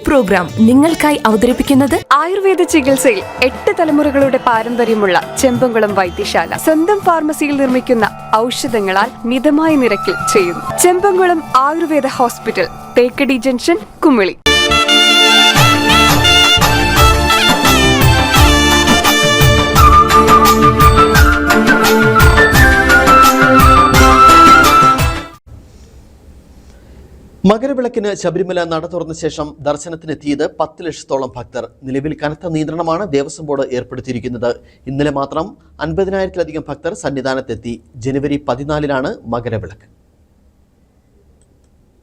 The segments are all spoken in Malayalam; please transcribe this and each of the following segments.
പ്രോഗ്രാം നിങ്ങൾക്കായി അവതരിപ്പിക്കുന്നത് ആയുർവേദ ചികിത്സയിൽ 8 തലമുറകളുടെ പാരമ്പര്യമുള്ള ചെമ്പംകുളം വൈദ്യശാല സ്വന്തം ഫാർമസിയിൽ നിർമ്മിക്കുന്ന ഔഷധങ്ങളാൽ മിതമായ നിരക്കിൽ ചെയ്യുന്നു. Chembankulam Ayurveda hospital, Thekkady junction, Kumily. മകരവിളക്കിന് ശബരിമല നട തുറന്ന ശേഷം ദർശനത്തിനെത്തിയത് 10 ലക്ഷത്തോളം ഭക്തർ. നിലവിൽ കനത്ത നിയന്ത്രണമാണ് ദേവസ്വം ബോർഡ് ഏർപ്പെടുത്തിയിരിക്കുന്നത്. ഇന്നലെ മാത്രം 50,000-ലധികം ഭക്തർ സന്നിധാനത്തെത്തി. ജനുവരി 14-നാണ് മകരവിളക്ക്.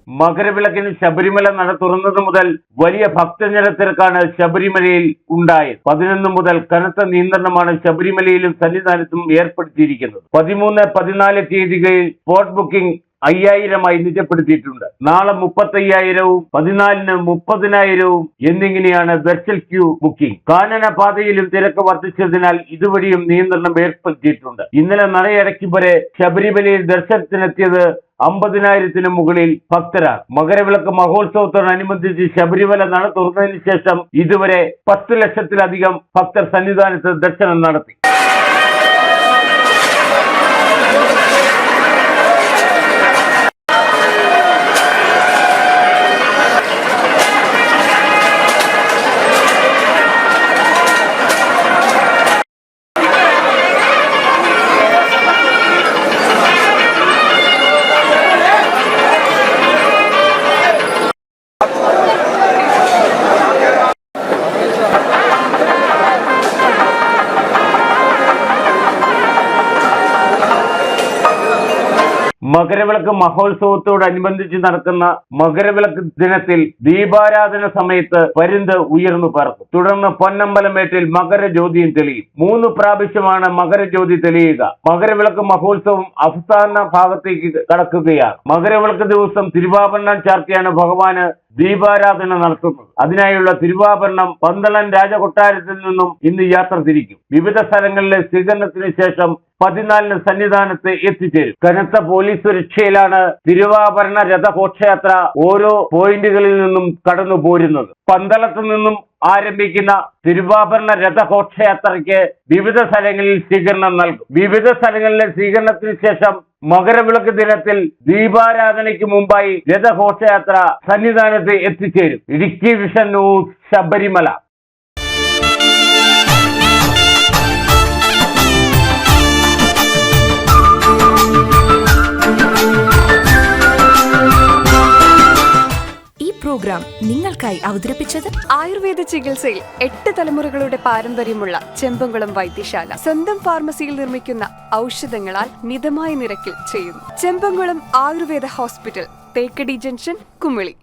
മകരവിളക്കിന് ശബരിമല നട തുറന്നത് മുതൽ വലിയ ഭക്തജനത്തിരക്കാണ് ശബരിമലയിൽ ഉണ്ടായത്. 11 മുതൽ കനത്ത നിയന്ത്രണമാണ് ശബരിമലയിലും സന്നിധാനത്തും ഏർപ്പെടുത്തിയിരിക്കുന്നത്. 13, 14 തീയതികളിൽ സ്പോട്ട് ബുക്കിംഗ് 5000-ആയി നിജപ്പെടുത്തിയിട്ടുണ്ട്. നാളെ 35,000-ഉം 14-ന് 30,000-ഉം എന്നിങ്ങനെയാണ് വെർച്വൽ ക്യൂ ബുക്കിംഗ്. കാനന പാതയിലും തിരക്ക് വർദ്ധിച്ചതിനാൽ ഇതുവഴിയും നിയന്ത്രണം ഏർപ്പെടുത്തിയിട്ടുണ്ട്. ഇന്നലെ നടയടയ്ക്കും വരെ ശബരിമലയിൽ ദർശനത്തിനെത്തിയത് 50,000-ന് മുകളിൽ ഭക്തരാണ്. മകരവിളക്ക് മഹോത്സവത്തോടനുബന്ധിച്ച് ശബരിമല നട തുറന്നതിന് ശേഷം ഇതുവരെ 10 ലക്ഷത്തിലധികം ഭക്തർ സന്നിധാനത്ത് ദർശനം നടത്തി. മകരവിളക്ക് മഹോത്സവത്തോടനുബന്ധിച്ച് നടക്കുന്ന മകരവിളക്ക് ദിനത്തിൽ ദീപാരാധന സമയത്ത് പരുന്ത് ഉയർന്നു പറക്കും. തുടർന്ന് പൊന്നമ്പലമേട്ടിൽ മകരജ്യോതിയും തെളിയും. 3 പ്രാവശ്യമാണ് മകരജ്യോതി തെളിയുക. മകരവിളക്ക് മഹോത്സവം അവസാന ഭാഗത്തേക്ക് കടക്കുകയാണ്. മകരവിളക്ക് ദിവസം തിരുവാഭരണം ചാർത്തിയാണ് ഭഗവാന് ദീപാരാധന നടത്തുന്നത്. അതിനായുള്ള തിരുവാഭരണം പന്തളം രാജകൊട്ടാരത്തിൽ നിന്നും ഇന്ന് യാത്ര തിരിക്കും. വിവിധ സ്ഥലങ്ങളിലെ സ്വീകരണത്തിന് ശേഷം 14-ന് സന്നിധാനത്ത് എത്തിച്ചേരും. കനത്ത പോലീസ് സുരക്ഷയിലാണ് തിരുവാഭരണ രഥഘോഷയാത്ര ഓരോ പോയിന്റുകളിൽ നിന്നും കടന്നു പോരുന്നത്. പന്തളത്ത് നിന്നും ആരംഭിക്കുന്ന തിരുവാഭരണ രഥഘോഷയാത്രയ്ക്ക് വിവിധ സ്ഥലങ്ങളിൽ സ്വീകരണം നൽകും. വിവിധ സ്ഥലങ്ങളിലെ സ്വീകരണത്തിന് ശേഷം മകരവിളക്ക് ദിനത്തിൽ ദീപാരാധനയ്ക്ക് മുമ്പായി രഥഘോഷയാത്ര സന്നിധാനത്ത് എത്തിച്ചേരും. Idukki vision news, Sabarimala. Programme നിങ്ങൾക്കായി അവതരിപ്പിച്ചത് ആയുർവേദ ചികിത്സയിൽ 8 തലമുറകളുടെ പാരമ്പര്യമുള്ള ചെമ്പംകുളം വൈദ്യശാല സ്വന്തം ഫാർമസിയിൽ നിർമ്മിക്കുന്ന ഔഷധങ്ങളാൽ മിതമായ നിരക്കിൽ ചെയ്യുന്നു. Chembankulam Ayurveda hospital, Thekkady junction, Kumily.